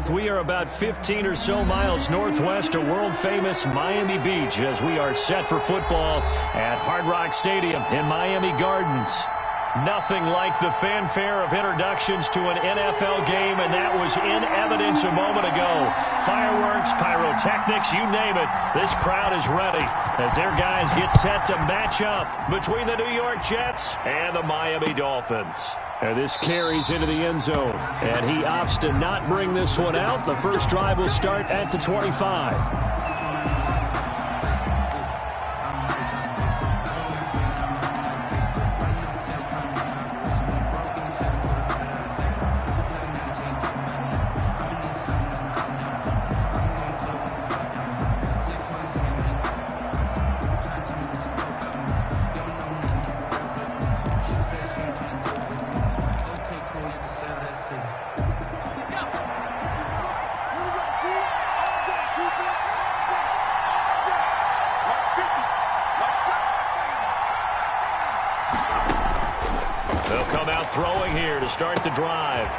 We are about 15 or so miles northwest of world-famous Miami Beach as we are set for football at Hard Rock Stadium in Miami Gardens. Nothing like the fanfare of introductions to an NFL game, and that was in evidence a moment ago. Fireworks, pyrotechnics, you name it. This crowd is ready as their guys get set to match up between the New York Jets and the Miami Dolphins. And this carries into the end zone, and he opts to not bring this one out. The first drive will start at the 25. Throwing here to start the drive.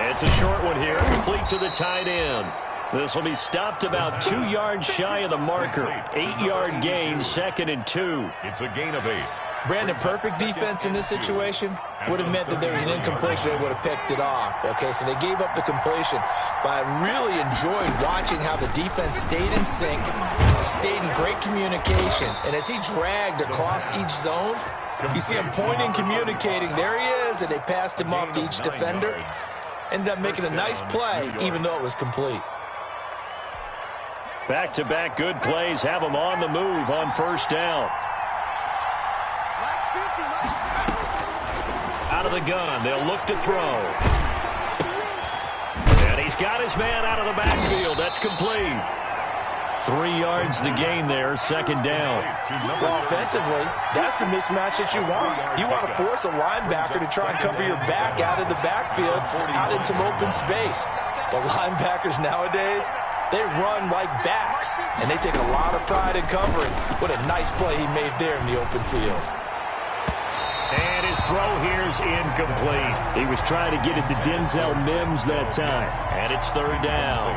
It's a short one here, complete to the tight end. This will be stopped about 2 yards shy of the marker. 8-yard gain, 2nd and 2. It's a gain of 8. Brandon, perfect defense in this situation would have meant that there was an incompletion. They would have picked it off. Okay, so they gave up the completion. But I really enjoyed watching how the defense stayed in sync, stayed in great communication. And as he dragged across each zone, you see him pointing, communicating. There he is, and they passed him off to each defender. Ended up making a nice play, even though it was complete. Back-to-back good plays have him on the move on first down. Out of the gun, they'll look to throw. And he's got his man out of the backfield. That's complete. 3 yards the gain there, 2nd down. Well, offensively, that's the mismatch that you want. You want to force a linebacker to try and cover your back out of the backfield, out in some open space. The linebackers nowadays, they run like backs, and they take a lot of pride in covering. What a nice play he made there in the open field. And his throw here is incomplete. He was trying to get it to Denzel Mims that time, and it's 3rd down.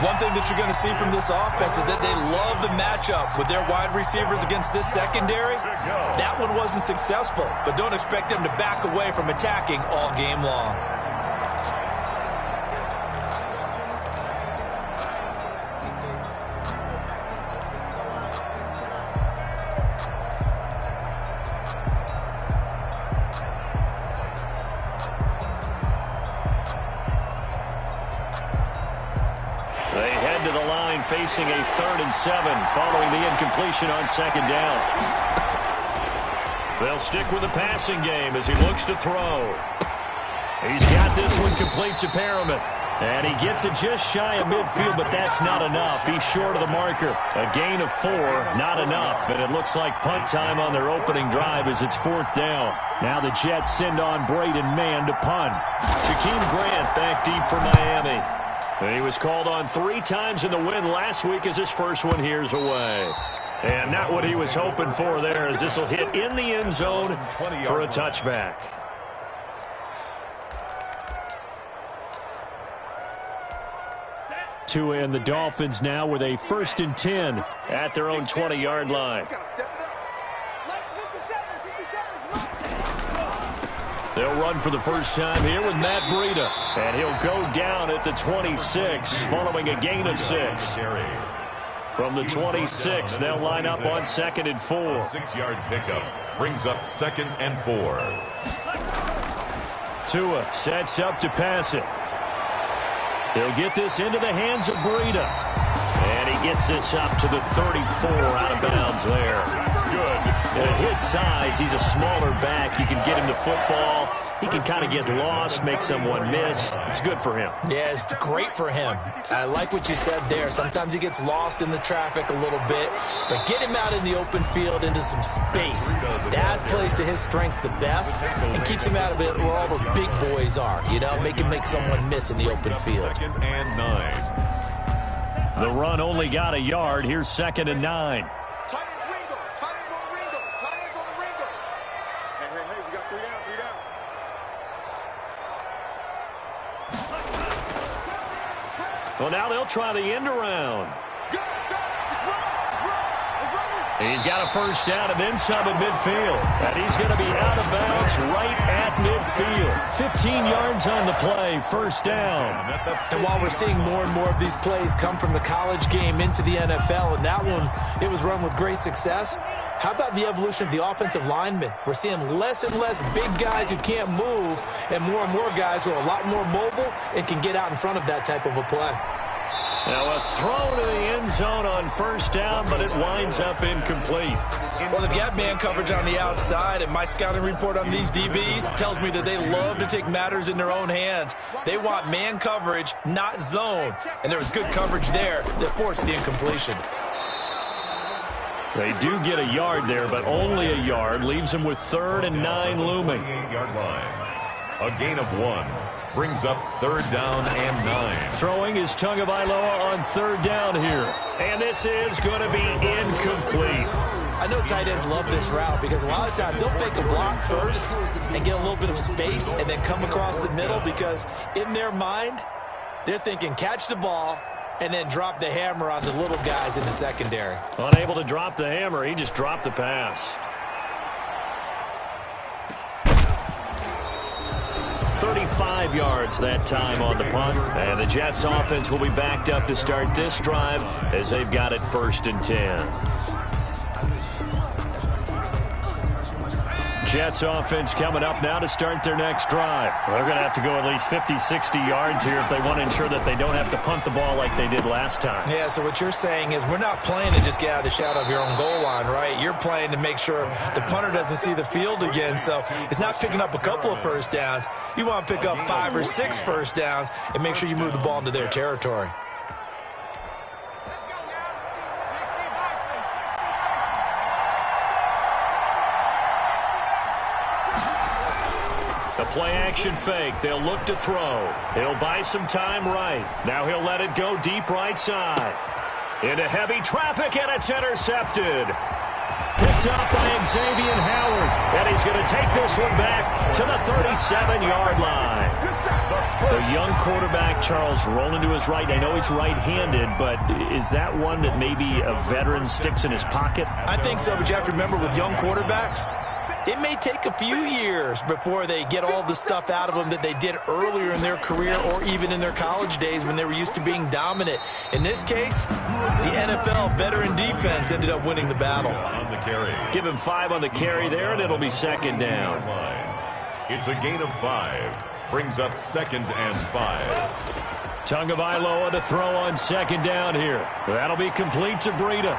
One thing that you're going to see from this offense is that they love the matchup with their wide receivers against this secondary. That one wasn't successful, but don't expect them to back away from attacking all game long. They head to the line facing a 3rd and 7 following the incompletion on 2nd down. They'll stick with the passing game as he looks to throw. He's got this one complete to Perriman. And he gets it just shy of midfield, but that's not enough. He's short of the marker. A gain of 4, not enough. And it looks like punt time on their opening drive as it's 4th down. Now the Jets send on Braden Mann to punt. Jakeem Grant back deep for Miami. And he was called on 3 times in the win last week as his first one here's away. And not what he was hoping for there as this will hit in the end zone for a touchback. Tua and the Dolphins now with a 1st and 10 at their own 20-yard line. They'll run for the first time here with Matt Breida. And he'll go down at the 26 following a gain of 6. From the 26, they'll line up on 2nd and 4. 6-yard pickup brings up 2nd and 4. Tua sets up to pass it. He'll get this into the hands of Breida. And he gets this up to the 34 out of bounds there. That's good. And at his size, he's a smaller back. You can get him to football. He can kind of get lost, make someone miss. It's good for him. Yeah, it's great for him. I like what you said there. Sometimes he gets lost in the traffic a little bit, but get him out in the open field into some space. That plays to his strengths the best and keeps him out of it where all the big boys are. You know, make him make someone miss in the open field. 2nd and 9. The run only got a yard. Here's 2nd and 9. Well, now they'll try the end around. He's got a first down and then some at midfield. And he's going to be out of bounds right at midfield. 15 yards on the play, first down. And while we're seeing more and more of these plays come from the college game into the NFL, and that one, it was run with great success, how about the evolution of the offensive linemen? We're seeing less and less big guys who can't move and more guys who are a lot more mobile and can get out in front of that type of a play. Now a throw to the end zone on first down, but it winds up incomplete. Well, they've got man coverage on the outside, and my scouting report on these DBs tells me that they love to take matters in their own hands. They want man coverage, not zone. And there was good coverage there that forced the incompletion. They do get a yard there, but only a yard. Leaves them with 3rd and 9 looming. 8-yard line. A gain of 1. Brings up 3rd down and 9. Throwing is Tagovailoa on 3rd down here. And this is going to be incomplete. I know tight ends love this route because a lot of times they'll fake a block first and get a little bit of space and then come across the middle because in their mind, they're thinking catch the ball and then drop the hammer on the little guys in the secondary. Unable to drop the hammer, he just dropped the pass. 35 yards that time on the punt. And the Jets offense will be backed up to start this drive as they've got it 1st and 10. Jets offense coming up now to start their next drive. They're going to have to go at least 50, 60 yards here if they want to ensure that they don't have to punt the ball like they did last time. Yeah, so what you're saying is we're not playing to just get out of the shadow of your own goal line, right? You're playing to make sure the punter doesn't see the field again. So it's not picking up a couple of first downs. You want to pick up 5 or 6 first downs and make sure you move the ball into their territory. The play-action fake. They'll look to throw. He'll buy some time right. Now he'll let it go deep right side. Into heavy traffic, and it's intercepted. Picked up by Xavier Howard. And he's going to take this one back to the 37-yard line. The young quarterback, Charles, rolling to his right. I know he's right-handed, but is that one that maybe a veteran sticks in his pocket? I think so, but you have to remember with young quarterbacks, it may take a few years before they get all the stuff out of them that they did earlier in their career or even in their college days when they were used to being dominant. In this case, the NFL veteran defense ended up winning the battle. On the carry. Give him 5 on the carry there, and it'll be 2nd down. It's a gain of 5. Brings up 2nd and 5. Tagovailoa to throw on 2nd down here. That'll be complete to Breida.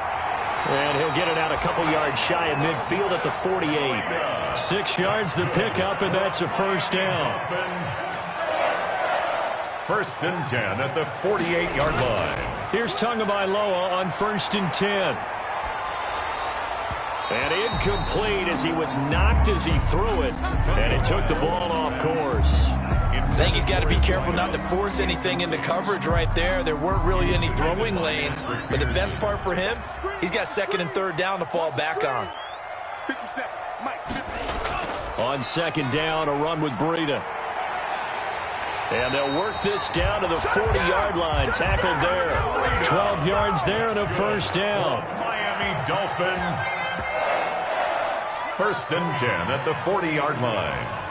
And he'll get it out a couple yards shy of midfield at the 48. 6 yards the pickup, and that's a first down. 1st and 10 at the 48-yard line. Here's Tagovailoa on 1st and 10. And incomplete as he was knocked as he threw it. And it took the ball off course. I think he's got to be careful not to force anything into coverage right there. There weren't really any throwing lanes. But the best part for him, he's got 2nd and 3rd down to fall back on. On 2nd down, a run with Breida. And they'll work this down to the 40-yard line. Tackled there. 12 yards there and a first down. Miami Dolphins. 1st and 10 at the 40-yard line.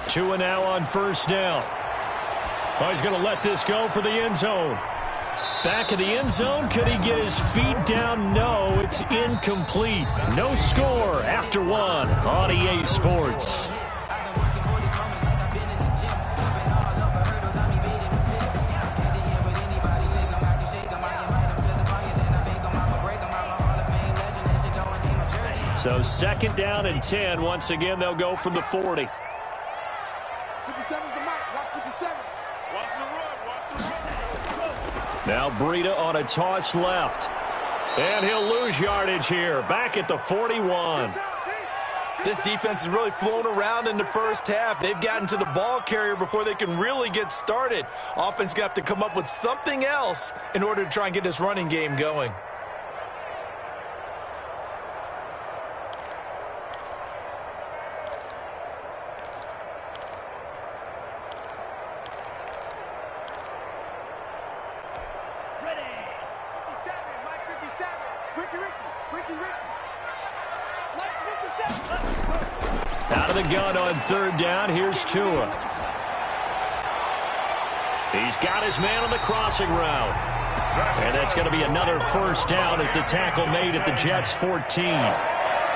2 now on first down. Oh, he's going to let this go for the end zone. Back of the end zone. Could he get his feet down? No, it's incomplete. No score after 1 on EA Sports. So 2nd down and 10. Once again, they'll go from the 40. Now Breida on a toss left. And he'll lose yardage here. Back at the 41. This defense is really flown around in the first half. They've gotten to the ball carrier before they can really get started. Offense going to have to come up with something else in order to try and get this running game going. Out of the gun on third down. Here's Tua. He's got his man on the crossing route. And that's going to be another first down as the tackle made at the Jets' 14.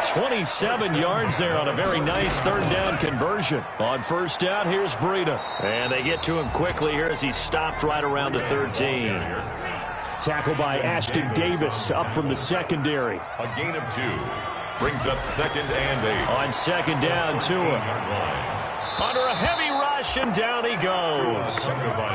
27 yards there on a very nice third down conversion. On first down, here's Breida. And they get to him quickly here as he's stopped right around the 13. Tackle by Ashton Davis up from the secondary. A gain of 2. Brings up 2nd and 8. On second down, Tua. Under a heavy rush, and down he goes.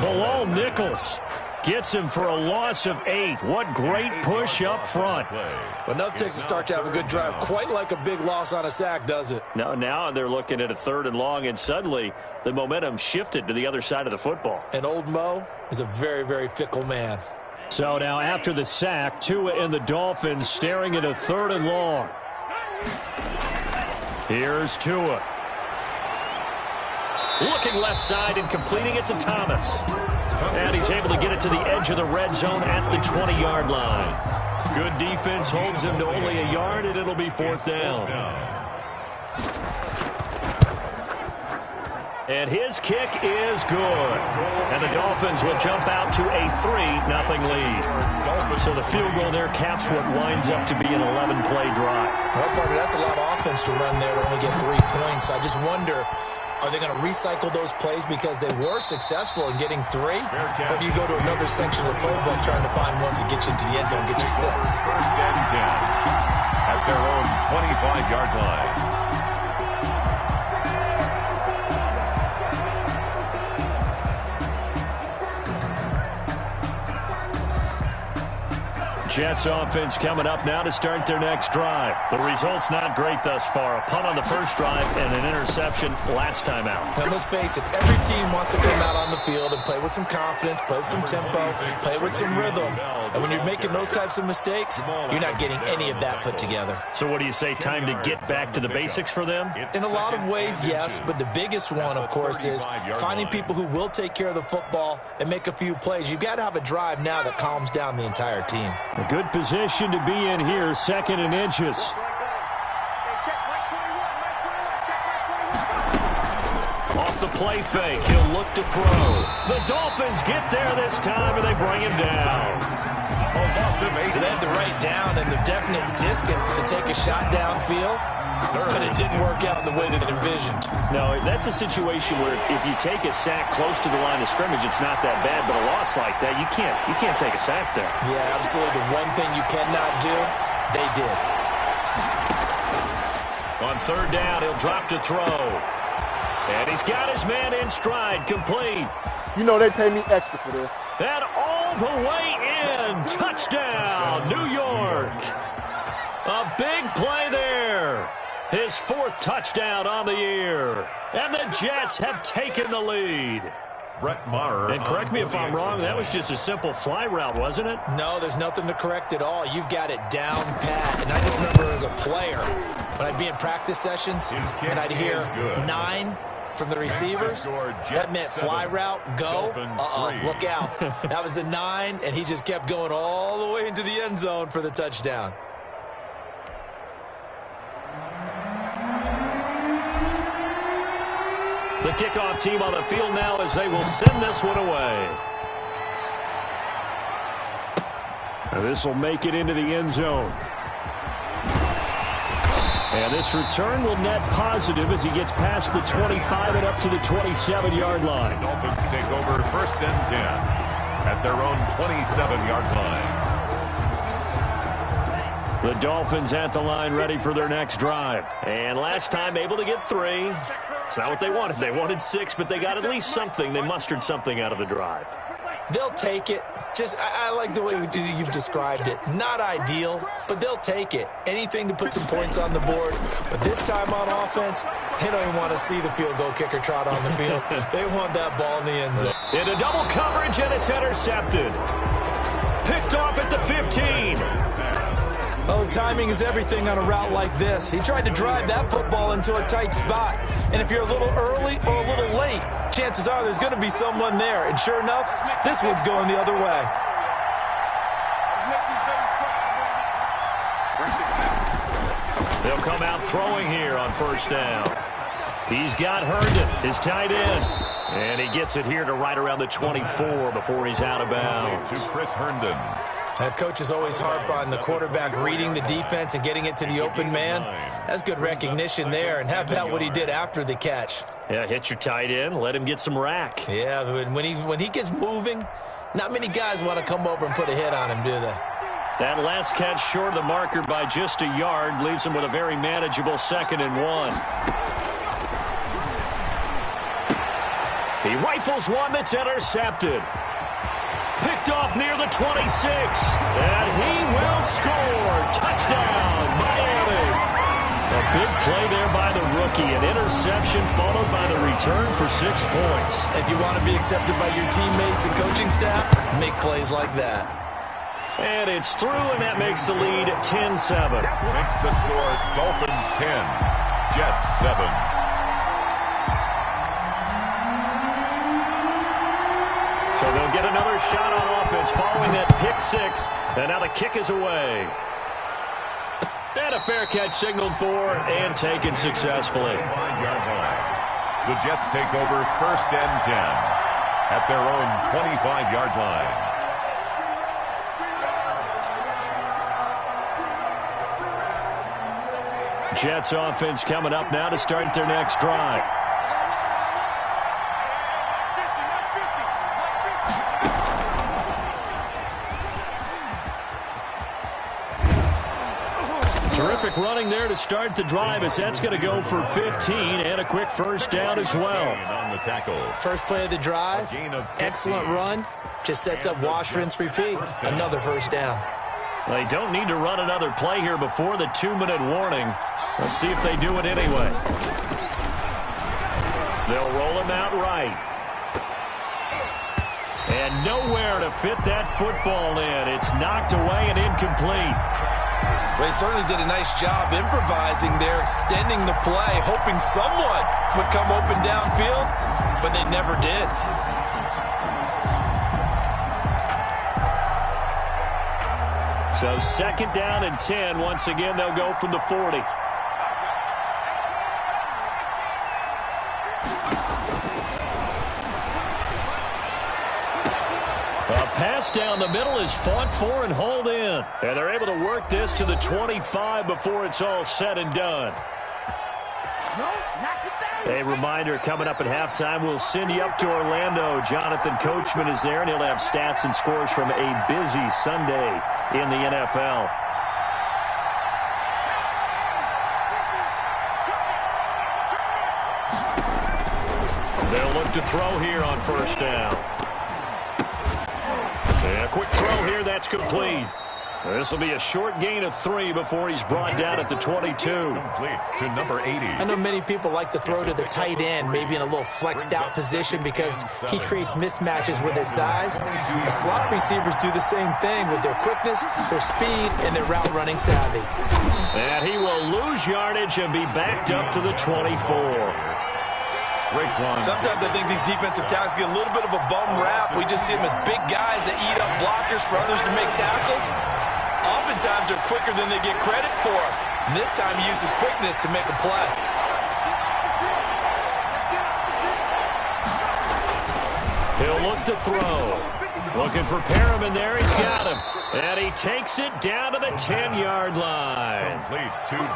Bilal Nichols gets him for a loss of 8. What great push up front. Well, enough takes to start to have a good drive. Quite like a big loss on a sack, does it? No, now they're looking at a 3rd and long, and suddenly the momentum shifted to the other side of the football. And old Mo is a very, very fickle man. So now after the sack, Tua and the Dolphins staring at a 3rd and long. Here's Tua. Looking left side and completing it to Thomas. And he's able to get it to the edge of the red zone at the 20-yard line. Good defense holds him to only a yard, and it'll be 4th down. And his kick is good. And the Dolphins will jump out to a 3-0 lead. So the field goal there caps what winds up to be an 11-play drive. Well, partner, that's a lot of offense to run there to only get 3 points. I just wonder, are they going to recycle those plays because they were successful in getting 3? Or do you go to another section of the playbook trying to find ones that get you into the end zone, get you 6? 1st and 10 at their own 25-yard line. Jets offense coming up now to start their next drive. The result's not great thus far. A punt on the first drive and an interception last time out. Now, let's face it, every team wants to come out on the field and play with some confidence, play with some tempo, play with some rhythm. And when you're making those types of mistakes, you're not getting any of that put together. So what do you say, time to get back to the basics for them? In a lot of ways, yes, but the biggest one, of course, is finding people who will take care of the football and make a few plays. You've got to have a drive now that calms down the entire team. A good position to be in here, 2nd and inches. Off the play fake, he'll look to throw. The Dolphins get there this time, and they bring him down. They had the right down and the definite distance to take a shot downfield, but it didn't work out in the way that it envisioned. No, that's a situation where if you take a sack close to the line of scrimmage, it's not that bad, but a loss like that, you can't take a sack there. Yeah, absolutely. The one thing you cannot do, they did. On 3rd down, he'll drop to throw. And he's got his man in stride, complete. You know they pay me extra for this. And all the way in. Touchdown, New York. A big play there. His 4th touchdown on the year. And the Jets have taken the lead. Brett Maher. And correct me if I'm wrong, that was just a simple fly route, wasn't it? No, there's nothing to correct at all. You've got it down pat. And I just remember as a player, when I'd be in practice sessions and I'd hear 9 from the receivers, that meant fly route, go, look out. That was the 9, and he just kept going all the way into the end zone for the touchdown. The kickoff team on the field now as they will send this one away. This will make it into the end zone. And this return will net positive as he gets past the 25 and up to the 27-yard line. Dolphins take over 1st and 10 at their own 27-yard line. The Dolphins at the line ready for their next drive. And last time able to get 3. It's not what they wanted. They wanted 6, but they got at least something. They mustered something out of the drive. They'll take it. I like the way you've described it. Not ideal, but they'll take it. Anything to put some points on the board. But this time on offense, they don't even want to see the field goal kicker trot on the field. They want that ball in the end zone. Into double coverage, and it's intercepted. Picked off at the 15. Oh, timing is everything on a route like this. He tried to drive that football into a tight spot. And if you're a little early or a little late, chances are there's going to be someone there. And sure enough, this one's going the other way. They'll come out throwing here on 1st down. He's got Herndon, his tight end. And he gets it here to right around the 24 before he's out of bounds. To Chris Herndon. Coaches always harp on the quarterback reading the defense and getting it to the open man. That's good recognition there. And how about what he did after the catch? Yeah, hit your tight end, let him get some rack. Yeah, when he gets moving, not many guys want to come over and put a hit on him, do they? That last catch short of the marker by just a yard leaves him with a very manageable 2nd and 1. He rifles one that's intercepted. Picked off near the 26. And he will score. Touchdown, Miami. A big play there by the rookie. An interception followed by the return for 6 points. If you want to be accepted by your teammates and coaching staff, make plays like that. And it's through, and that makes the lead 10-7. Makes the score Dolphins 10, Jets 7. So they'll get another shot on offense following that pick 6. And now the kick is away. And a fair catch signaled for and taken successfully. The Jets take over 1st and 10 at their own 25-yard line. Jets offense coming up now to start their next drive. Terrific running there to start the drive as that's going to go for 15 and a quick first down as well. On the tackle. First play of the drive, excellent run. Just sets up wash, rinse, repeat. Another first down. They don't need to run another play here before the 2-minute warning. Let's see if they do it anyway. They'll roll him out right. And nowhere to fit that football in. It's knocked away and incomplete. They certainly did a nice job improvising there, extending the play, hoping someone would come open downfield, but they never did. So 2nd down and 10. Once again, they'll go from the 40. A pass down the middle is fought for and hauled in. And they're able to work this to the 25 before it's all said and done. A reminder, coming up at halftime, we'll send you up to Orlando. Jonathan Coachman is there, and he'll have stats and scores from a busy Sunday in the NFL. They'll look to throw here on 1st down. And a quick throw here, that's complete. This will be a short gain of 3 before he's brought down at the 22. Complete to number 80. I know many people like to throw to the tight end, maybe in a little flexed out position because he creates mismatches with his size. The slot receivers do the same thing with their quickness, their speed, and their route running savvy. And he will lose yardage and be backed up to the 24. Sometimes I think these defensive tackles get a little bit of a bum rap. We just see them as big guys that eat up blockers for others to make tackles. Oftentimes they're quicker than they get credit for. And this time he uses quickness to make a play. He'll look to throw. Looking for Perriman there. He's got him. And he takes it down to the 10-yard line.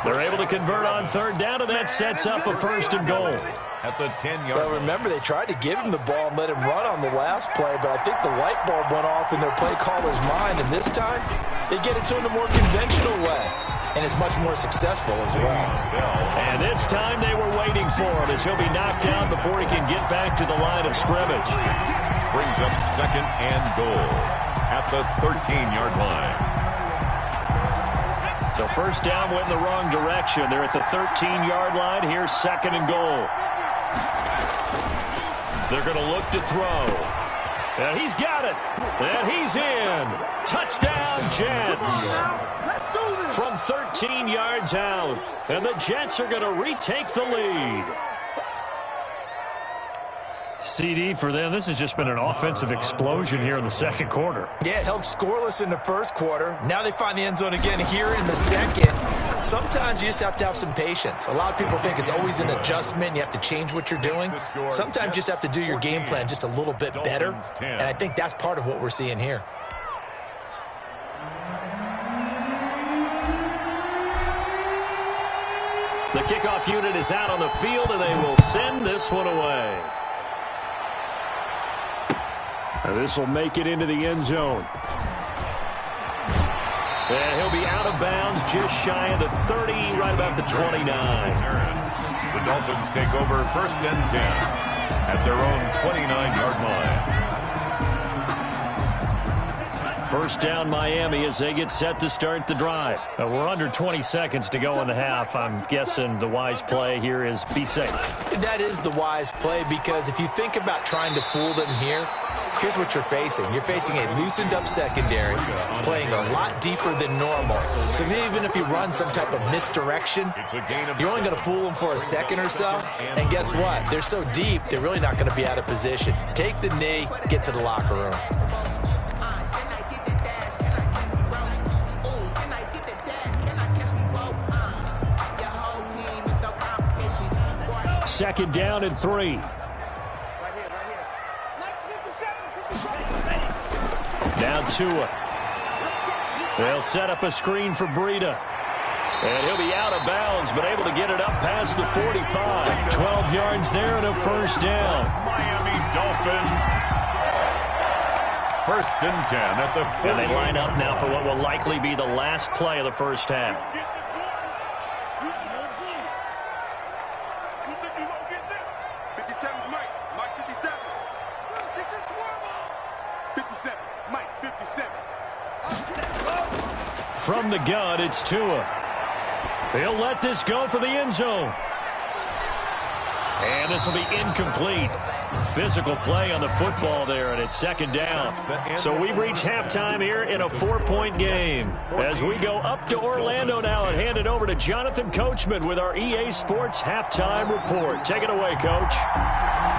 They're able to convert on 3rd down, and that sets up a 1st and goal. At the 10-yard Well, remember, they tried to give him the ball and let him run on the last play, but I think the light bulb went off in their play caller's mind, and this time they get it to him the more conventional way, and it's much more successful as well. And this time they were waiting for him as he'll be knocked down before he can get back to the line of scrimmage. Brings up 2nd and goal at the 13-yard line. So 1st down went in the wrong direction. They're at the 13-yard line. Here's 2nd and goal. They're going to look to throw. And he's got it. And he's in. Touchdown, Jets. From 13 yards out. And the Jets are going to retake the lead. CD for them. This has just been an offensive explosion here in the second quarter. Yeah, held scoreless in the first quarter. Now they find the end zone again here in the second. Sometimes you just have to have some patience. A lot of people think it's always an adjustment. You have to change what you're doing. Sometimes you just have to do your game plan just a little bit better. And I think that's part of what we're seeing here. The kickoff unit is out on the field, and they will send this one away. This will make it into the end zone. And he'll be out of bounds just shy of the 30, right about the 29. The Dolphins take over 1st and 10 at their own 29-yard line. First down, Miami, as they get set to start the drive. We're under 20 seconds to go in the half. I'm guessing the wise play here is be safe. That is the wise play, because if you think about trying to fool them here, here's what you're facing. You're facing a loosened-up secondary, playing a lot deeper than normal. So even if you run some type of misdirection, you're only going to fool them for a second or so. And guess what? They're so deep, they're really not going to be out of position. Take the knee, get to the locker room. Second down and 3. Now Tua. They'll set up a screen for Breida. And he'll be out of bounds, but able to get it up past the 45. 12 yards there and a first down. Miami Dolphins. 1st and 10 at the 40. And they line up now for what will likely be the last play of the first half. From the gun, it's Tua. He'll let this go for the end zone. And this will be incomplete. Physical play on the football there, and it's second down. So we've reached halftime here in a 4-point game. As we go up to Orlando now and hand it over to Jonathan Coachman with our EA Sports halftime report. Take it away, Coach.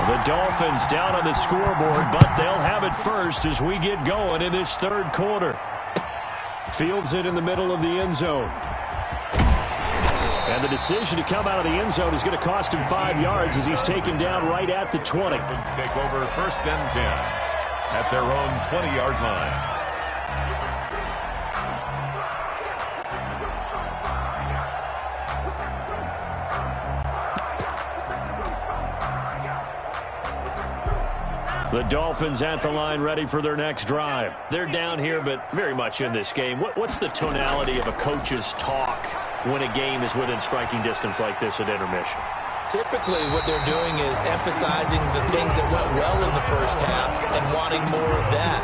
The Dolphins down on the scoreboard, but they'll have it first as we get going in this third quarter. Fields it in the middle of the end zone. And the decision to come out of the end zone is going to cost him 5 yards as he's taken down right at the 20. Dolphins take over 1st and 10 at their own 20-yard line. The Dolphins at the line ready for their next drive. They're down here, but very much in this game. What's the tonality of a coach's talk when a game is within striking distance like this at intermission? Typically, what they're doing is emphasizing the things that went well in the first half and wanting more of that.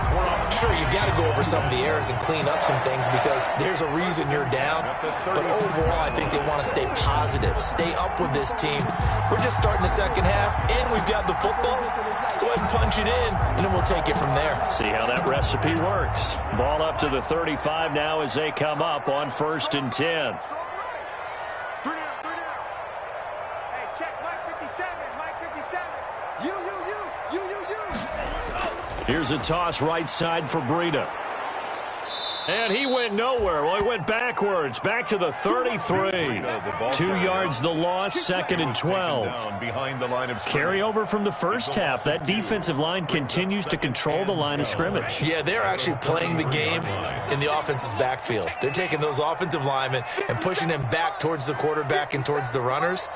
Sure, you've got to go over some of the errors and clean up some things because there's a reason you're down. But overall, I think they want to stay positive, stay up with this team. We're just starting the second half, and we've got the football. Let's go ahead and punch it in, and then we'll take it from there. See how that recipe works. Ball up to the 35 now as they come up on 1st and 10. Here's a toss right side for Breida. And he went nowhere. Well, he went backwards, back to the 33. 2 yards the loss, 2nd and 12. Carry over from the first half. That defensive line continues to control the line of scrimmage. Yeah, they're actually playing the game in the offense's backfield. They're taking those offensive linemen and pushing them back towards the quarterback and towards the runners.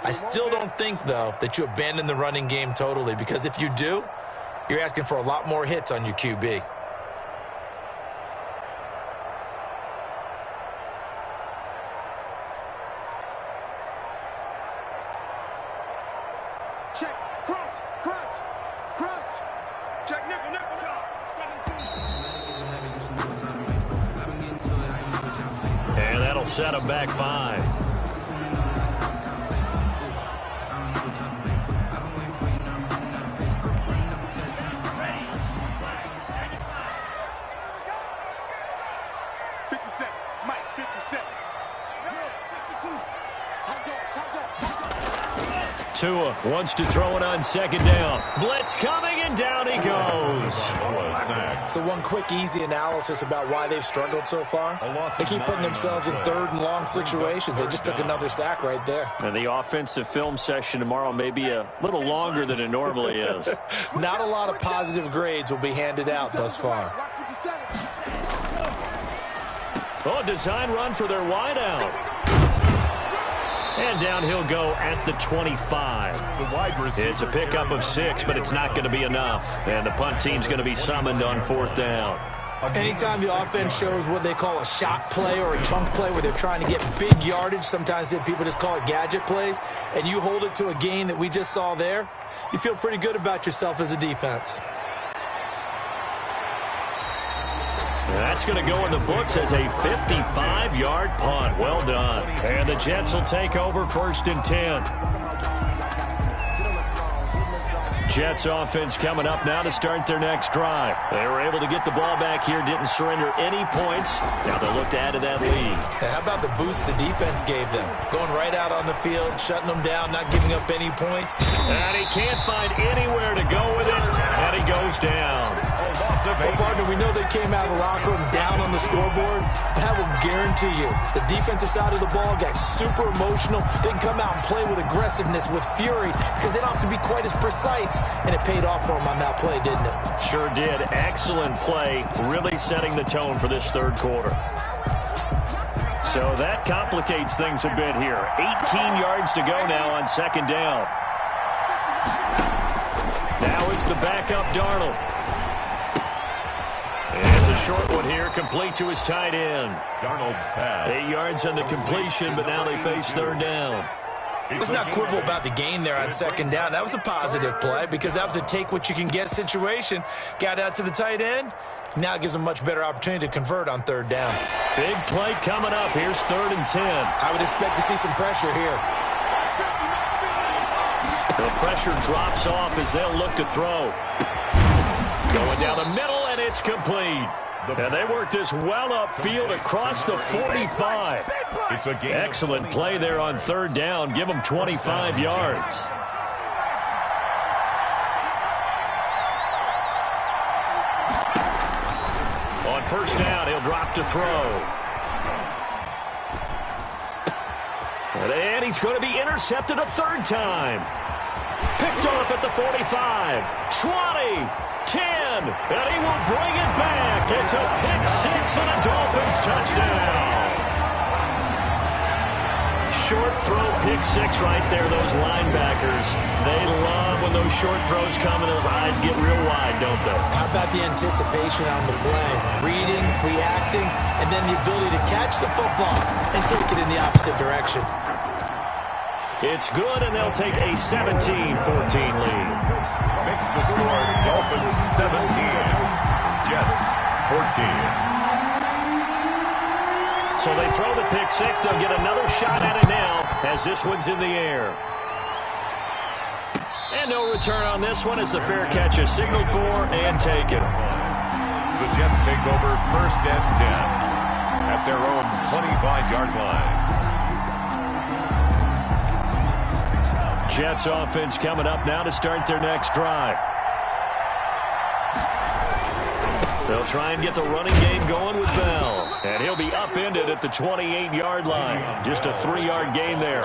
I still don't think, though, that you abandon the running game totally, because if you do, you're asking for a lot more hits on your QB. Check, crunch, crunch, crunch. Check, nickel, nickel. And that'll set him back 5. Tua wants to throw it on second down. Blitz coming, and down he goes. So one quick, easy analysis about why they've struggled so far. They keep putting themselves in third and long situations. They just took another sack right there. And the offensive film session tomorrow may be a little longer than it normally is. Not a lot of positive grades will be handed out thus far. Oh, design run for their wideout. And down he'll go at the 25. It's a pickup of 6, but it's not going to be enough. And the punt team's going to be summoned on 4th down. Anytime the offense shows what they call a shot play or a chunk play where they're trying to get big yardage, sometimes people just call it gadget plays, and you hold it to a gain that we just saw there, you feel pretty good about yourself as a defense. That's going to go in the books as a 55-yard punt. Well done. And the Jets will take over 1st and 10. Jets offense coming up now to start their next drive. They were able to get the ball back here, didn't surrender any points. Now they'll look to add to that lead. How about the boost the defense gave them? Going right out on the field, shutting them down, not giving up any points. And he can't find anywhere to go with it, and he goes down. Well, partner, we know they came out of the locker room down on the scoreboard. That will guarantee you the defensive side of the ball got super emotional. They can come out and play with aggressiveness, with fury, because they don't have to be quite as precise. And it paid off for them on that play, didn't it? Sure did. Excellent play, really setting the tone for this 3rd quarter. So that complicates things a bit here. 18 yards to go now on 2nd down. Now it's the backup Darnold. It's a short one here, complete to his tight end. Darnold's pass. 8 yards on the completion, but now they face 3rd down. Let's not quibble about the gain there on 2nd down. That was a positive play because that was a take-what-you-can-get situation. Got out to the tight end. Now it gives them a much better opportunity to convert on 3rd down. Big play coming up. Here's 3rd and 10. I would expect to see some pressure here. The pressure drops off as they'll look to throw. Going down the middle, and it's complete. And they work this well upfield across the 45. It's a game. Excellent play there on 3rd down. Give them 25 yards. On 1st down, he'll drop to throw. And he's going to be intercepted a 3rd time. Picked off at the 45, 20, 10, and he will bring it back. It's a pick-6 and a Dolphins touchdown. Short throw, pick-6 right there. Those linebackers, they love when those short throws come and those eyes get real wide, don't they? How about the anticipation on the play? Reading, reacting, and then the ability to catch the football and take it in the opposite direction. It's good, and they'll take a 17-14 lead. Makes the score Dolphins 17, Jets 14. So they throw the pick-6. They'll get another shot at it now as this one's in the air. And no return on this one as the fair catch is signaled for and taken. The Jets take over 1st and 10 at their own 25-yard line. Jets offense coming up now to start their next drive. They'll try and get the running game going with Bell. And he'll be upended at the 28-yard line. Just a 3-yard gain there.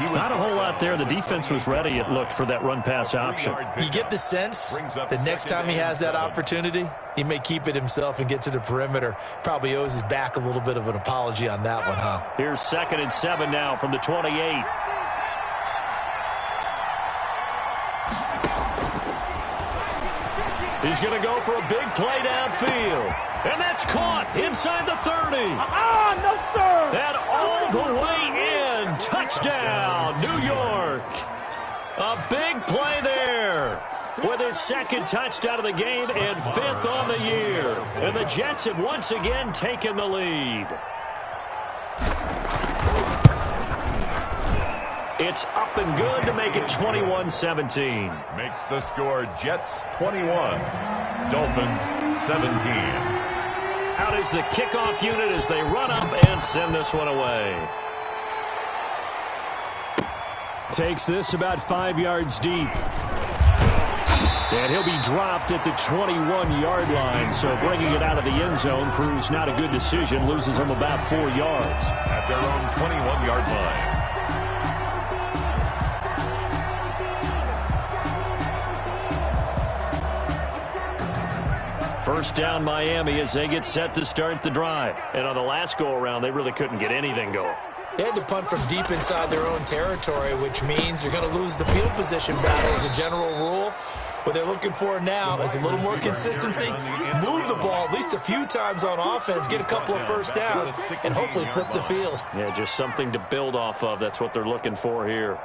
Not a whole lot there. The defense was ready, it looked, for that run-pass option. You get the sense the next time he has that opportunity, he may keep it himself and get to the perimeter. Probably owes his back a little bit of an apology on that one, huh? Here's 2nd and 7 now from the 28. He's going to go for a big play downfield. And that's caught inside the 30. No, sir. And all the way in. Touchdown, New York. A big play there with his 2nd touchdown of the game and 5th on the year. And the Jets have once again taken the lead. It's up and good to make it 21-17. Makes the score Jets 21, Dolphins 17. Out is the kickoff unit as they run up and send this one away. Takes this about 5 yards deep. And he'll be dropped at the 21-yard line, so bringing it out of the end zone proves not a good decision, loses him about 4 yards. At their own 21-yard line. First down Miami as they get set to start the drive. And on the last go-around, they really couldn't get anything going. They had to punt from deep inside their own territory, which means you're going to lose the field position battle as a general rule. What they're looking for now is a little more consistency, move the ball at least a few times on offense, get a couple of first downs, and hopefully flip the field. Yeah, just something to build off of. That's what they're looking for here.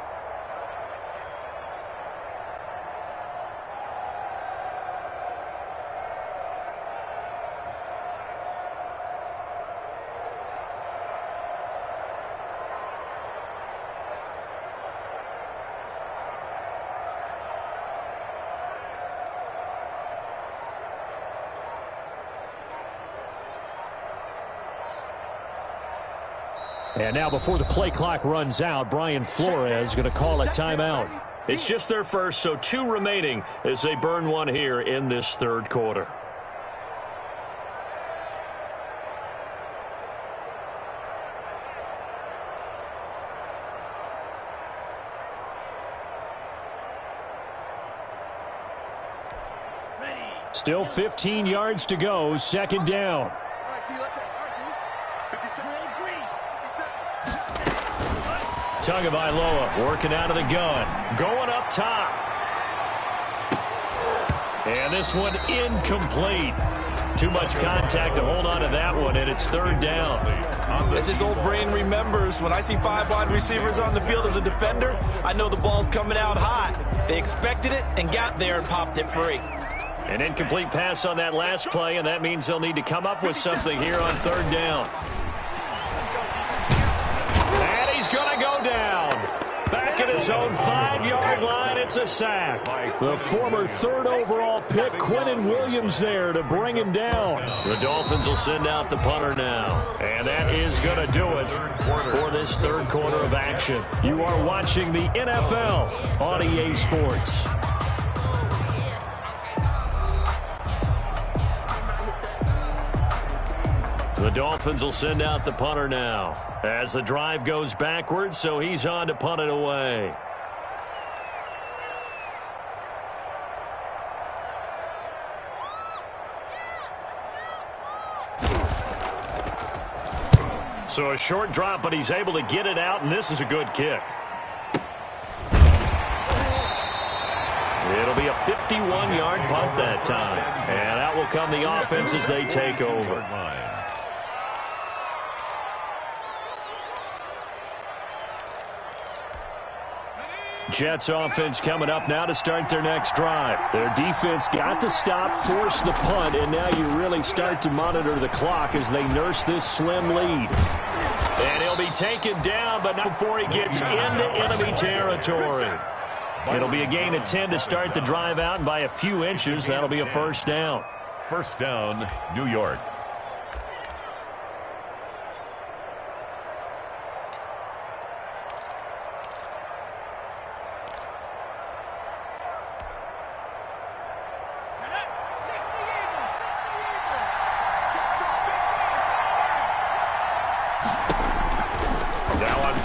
And now before the play clock runs out, Brian Flores is going to call a timeout. It's just their first, so 2 remaining as they burn one here in this third quarter. Still 15 yards to go, second down. Tagovailoa working out of the gun. Going up top. And this one incomplete. Too much contact to hold on to that one, and it's third down. As his old brain remembers, when I see 5 wide receivers on the field as a defender, I know the ball's coming out hot. They expected it and got there and popped it free. An incomplete pass on that last play, and that means they'll need to come up with something here on third down. And he's going to go down. Back at his own 5-yard line, it's a sack. The former 3rd overall pick, Quinnen Williams, there to bring him down. The Dolphins will send out the punter now. And that is going to do it for this third quarter of action. You are watching the NFL on EA Sports. The Dolphins will send out the punter now as the drive goes backwards, so he's on to punt it away. So a short drop, but he's able to get it out, and this is a good kick. It'll be a 51-yard punt that time, and out will come the offense as they take over. Jets offense coming up now to start their next drive. Their defense got to stop, force the punt, and now you really start to monitor the clock as they nurse this slim lead. And he'll be taken down, but not before he gets into enemy territory. It'll be a gain of 10 to start the drive out, and by a few inches, that'll be a first down. First down, New York.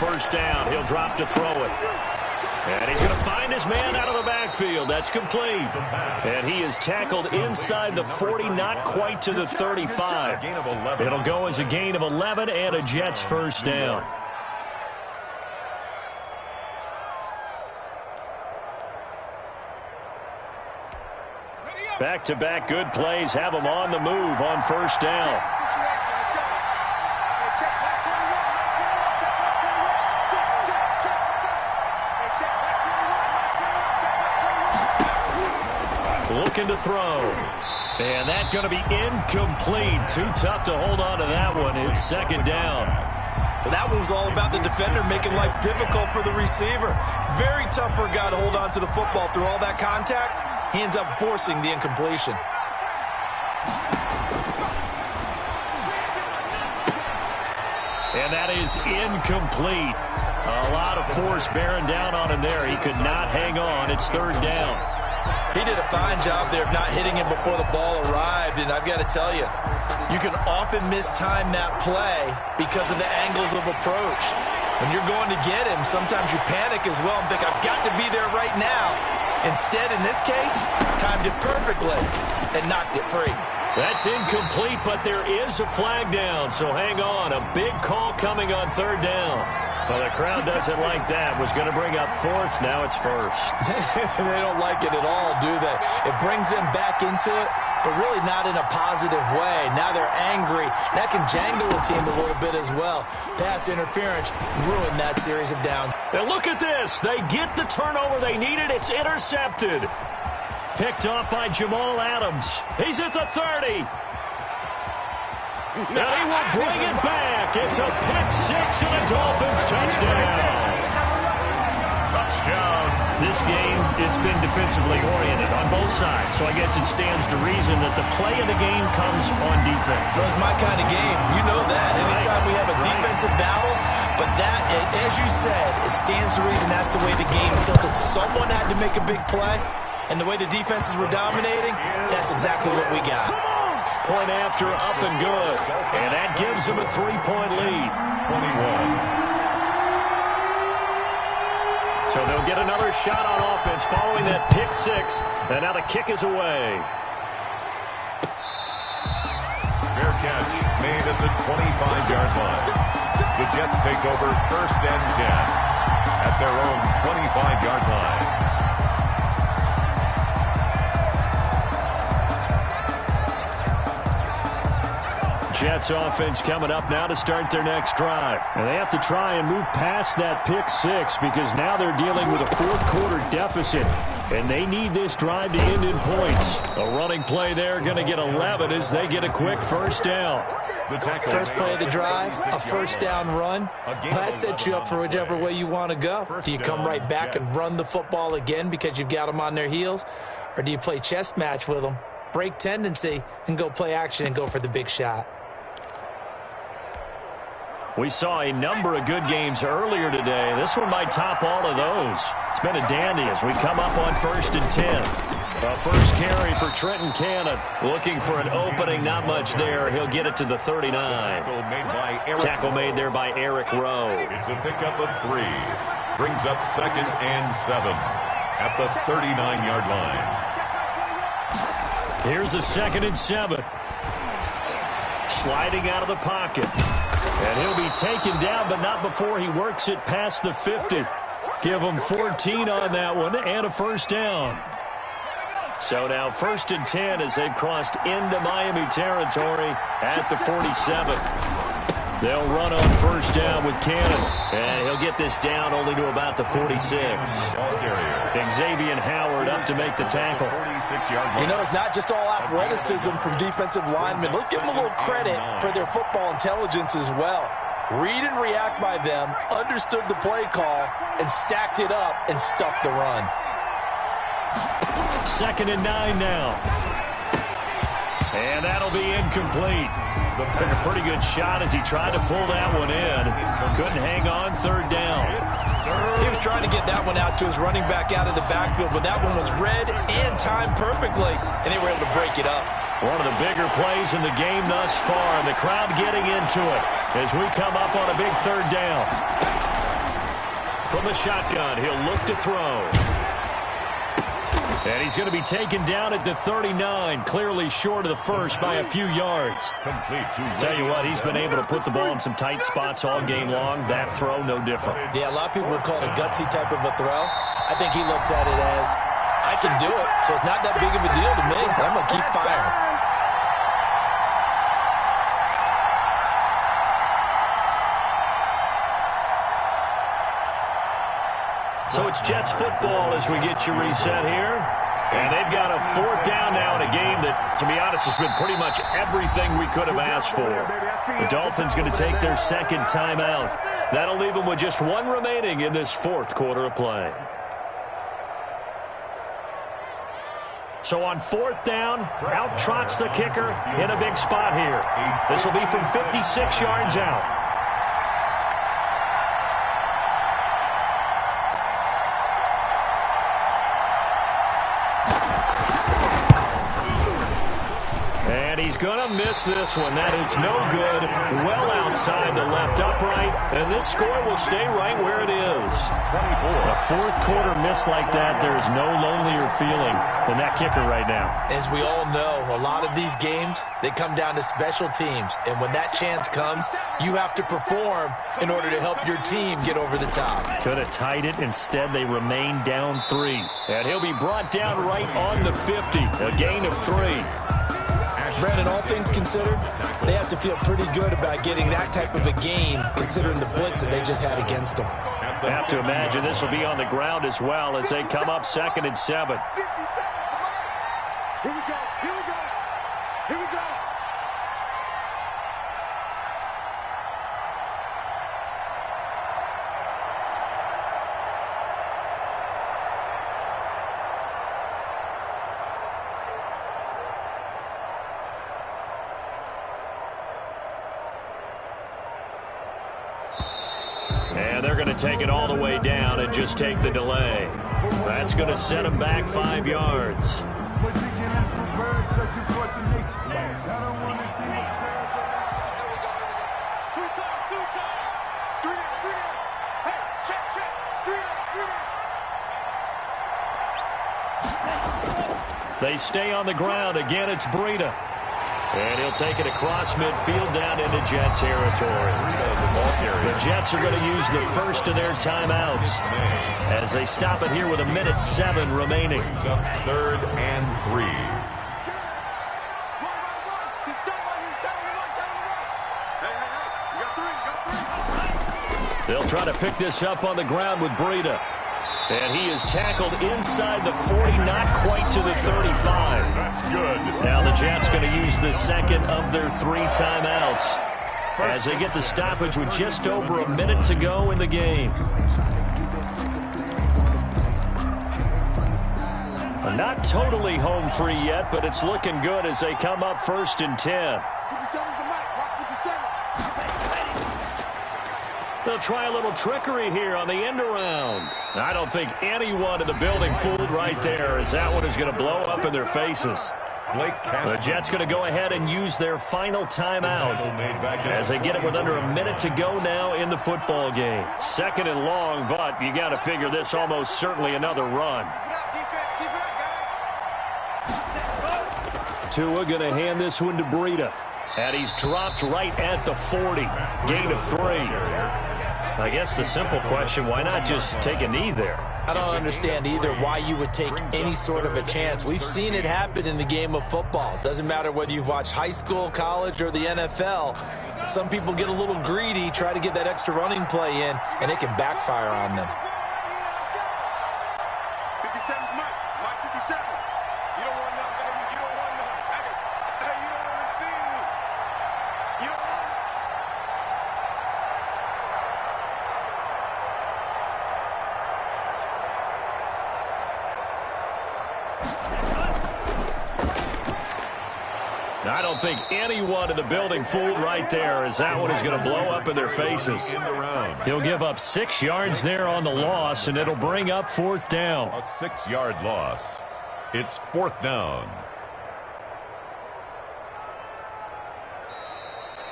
First down, he'll drop to throw it. And he's going to find his man out of the backfield. That's complete. And he is tackled inside the 40, not quite to the 35. It'll go as a gain of 11 and a Jets first down. Back-to-back good plays have him on the move on first down. Looking to throw. And that's going to be incomplete. Too tough to hold on to that one. It's second down. Well, that one was all about the defender making life difficult for the receiver. Very tough for a guy to hold on to the football through all that contact. He ends up forcing the incompletion. And that is incomplete. A A lot of force bearing down on him there. He could not hang on. It's third down. He did a fine job there of not hitting him before the ball arrived, and I've got to tell you, you can often mistime that play because of the angles of approach. When you're going to get him, sometimes you panic as well and think, I've got to be there right now. Instead, in this case, timed it perfectly and knocked it free. That's incomplete, but there is a flag down, so hang on. A big call coming on third down. Well, the crowd doesn't like that. Was going to bring up fourth. Now it's first. They don't like it at all, do they? It brings them back into it, but really not in a positive way. Now they're angry. That can jangle the team a little bit as well. Pass interference ruined that series of downs. And look at this. They get the turnover they needed. It's intercepted. Picked off by Jamal Adams. He's at the 30. And he will bring it back. It's a pick-6 and a Dolphins touchdown. Touchdown. This game, it's been defensively oriented on both sides, so I guess it stands to reason that the play of the game comes on defense. So it's my kind of game. You know that. Anytime we have a defensive battle, but that, as you said, it stands to reason that's the way the game tilted. Someone had to make a big play, and the way the defenses were dominating, that's exactly what we got. Point after, up and good. And that gives them a 3-point lead. 21. So they'll get another shot on offense following that pick-6. And now the kick is away. Fair catch made at the 25-yard line. The Jets take over first and 10 at their own 25-yard line. Jets offense coming up now to start their next drive. And they have to try and move past that pick-6 because now they're dealing with a fourth-quarter deficit. And they need this drive to end in points. A running play there, going to get 11 as they get a quick first down. First play of the drive, a first down run. That sets you up for whichever way you want to go. Do you come right back and run the football again because you've got them on their heels? Or do you play chess match with them, break tendency, and go play action and go for the big shot? We saw a number of good games earlier today. This one might top all of those. It's been a dandy as we come up on first and 10. A first carry for Trenton Cannon. Looking for an opening, not much there. He'll get it to the 39. Tackle made there by Eric Rowe. It's a pickup of 3. Brings up second and 7 at the 39-yard line. Here's a second and 7. Sliding out of the pocket. And he'll be taken down, but not before he works it past the 50. Give him 14 on that one and a first down. So now first and 10 as they've crossed into Miami territory at the 47. They'll run on first down with Cannon. And he'll get this down only to about the 46. Xavier Howard up to make the tackle. You know, it's not just all athleticism from defensive linemen. Let's give them a little credit for their football intelligence as well. Read and react by them, understood the play call, and stacked it up and stuck the run. Second and 9 now. And that'll be incomplete. Took a pretty good shot as he tried to pull that one in. Couldn't hang on third down. He was trying to get that one out to his running back out of the backfield, but that one was read and timed perfectly, and they were able to break it up. One of the bigger plays in the game thus far, and the crowd getting into it as we come up on a big third down. From the shotgun, he'll look to throw. And he's going to be taken down at the 39, clearly short of the first by a few yards. Tell you what, he's been able to put the ball in some tight spots all game long. That throw, no different. Yeah, a lot of people would call it a gutsy type of a throw. I think he looks at it as, I can do it, so it's not that big of a deal to me. I'm going to keep firing. So it's Jets football as we get you reset here. And they've got a fourth down now in a game that, to be honest, has been pretty much everything we could have asked for. The Dolphins going to take their second timeout. That'll leave them with just one remaining in this fourth quarter of play. So on fourth down, out trots the kicker in a big spot here. This will be from 56 yards out. Gonna miss this one. That is no good. Well outside the left upright, and this score will stay right where it is. 24. A fourth quarter miss like that, there's no lonelier feeling than that kicker right now. As we all know, a lot of these games, they come down to special teams. And when that chance comes, you have to perform in order to help your team get over the top. Could have tied it. Instead, they remain down 3. And he'll be brought down right on the 50. A gain of 3. Brandon, all things considered, they have to feel pretty good about getting that type of a gain, considering the blitz that they just had against them. I have to imagine this will be on the ground as well as they come up 2nd and 7. Here we go. Here we go. Here we go. And they're going to take it all the way down and just take the delay. That's going to set them back 5 yards. They stay on the ground. Again, it's Breida. And he'll take it across midfield down into Jet territory. The Jets are going to use the first of their timeouts as they stop it here with 1:07 remaining. 3rd and 3. They'll try to pick this up on the ground with Breida. And he is tackled inside the 40, not quite to the 35. That's good. Now the Jets going to use the second of their 3 timeouts as they get the stoppage with just over a minute to go in the game. Not totally home free yet, but it's looking good as they come up 1st and 10. 57's the mic. Watch 57. They'll try a little trickery here on the end around. I don't think anyone in the building fooled right there, as that one is going to blow up in their faces. The Jets going to go ahead and use their final timeout as they get it with under a minute to go now in the football game. 2nd and long, but you got to figure this almost certainly another run. Tua going to hand this one to Breida. And he's dropped right at the 40. Gain of 3. I guess the simple question, why not just take a knee there? I don't understand either why you would take any sort of a chance. We've seen it happen in the game of football. It doesn't matter whether you've watched high school, college, or the NFL. Some people get a little greedy, try to get that extra running play in, and it can backfire on them. 57's mic. Mic 57. You don't want none, baby. You don't want none. Hey, you don't want to see me. You don't want I don't think anyone in the building fooled right there, as that one is going to blow up in their faces. He'll give up 6 yards there on the loss, and it'll bring up 4th down. A 6-yard loss. It's 4th down.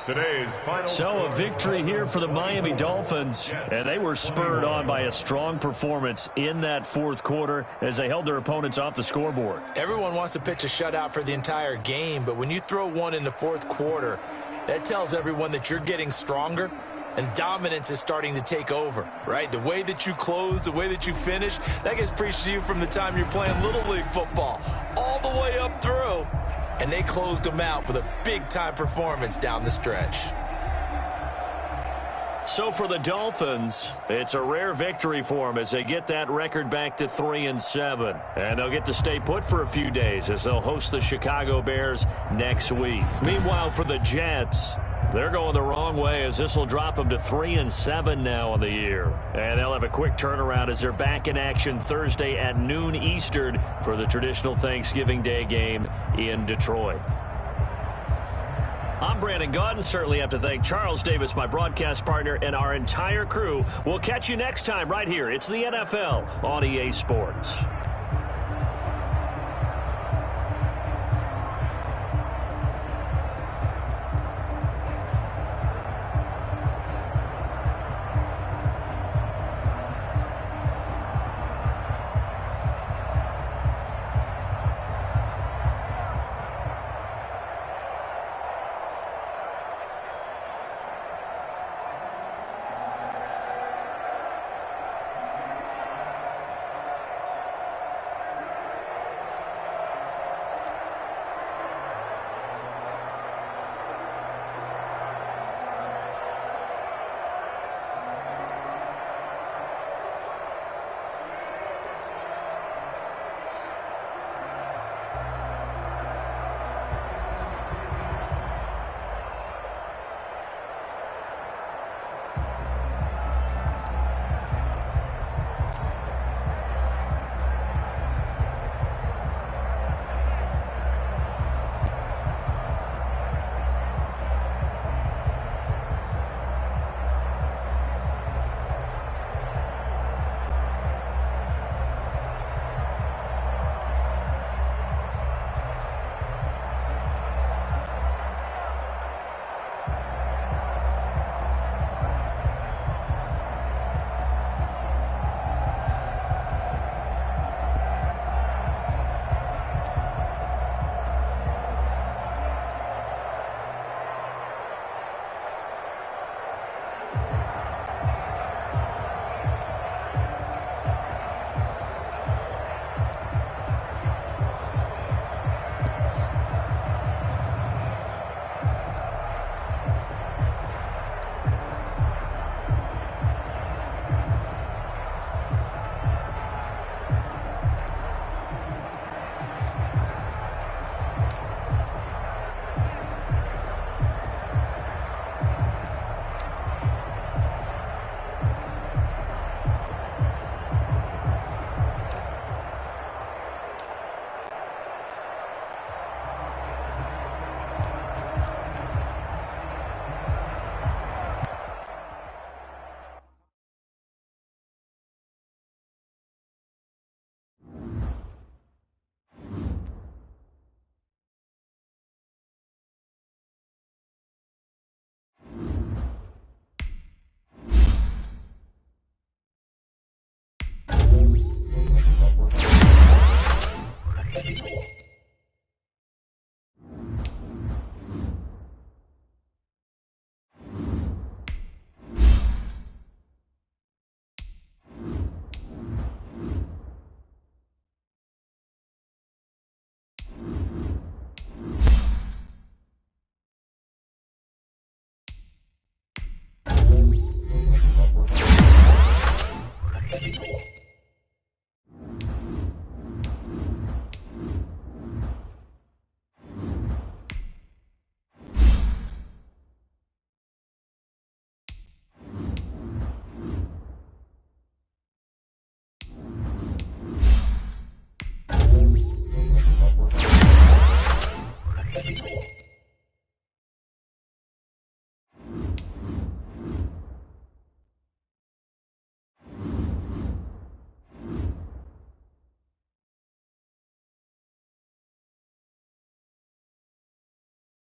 Today's final. So a victory here for the Miami Dolphins, and they were spurred on by a strong performance in that 4th quarter as they held their opponents off the scoreboard. Everyone wants to pitch a shutout for the entire game, but when you throw one in the 4th quarter, that tells everyone that you're getting stronger and dominance is starting to take over, right? The way that you close, the way that you finish, that gets preached to you from the time you're playing Little League football all the way up through. And they closed them out with a big-time performance down the stretch. So for the Dolphins, it's a rare victory for them as they get that record back to 3-7. And they'll get to stay put for a few days as they'll host the Chicago Bears next week. Meanwhile, for the Jets, they're going the wrong way as this will drop them to 3-7 now on the year. And they'll have a quick turnaround as they're back in action Thursday at noon Eastern for the traditional Thanksgiving Day game in Detroit. I'm Brandon Gaudin. Certainly have to thank Charles Davis, my broadcast partner, and our entire crew. We'll catch you next time right here. It's the NFL on EA Sports.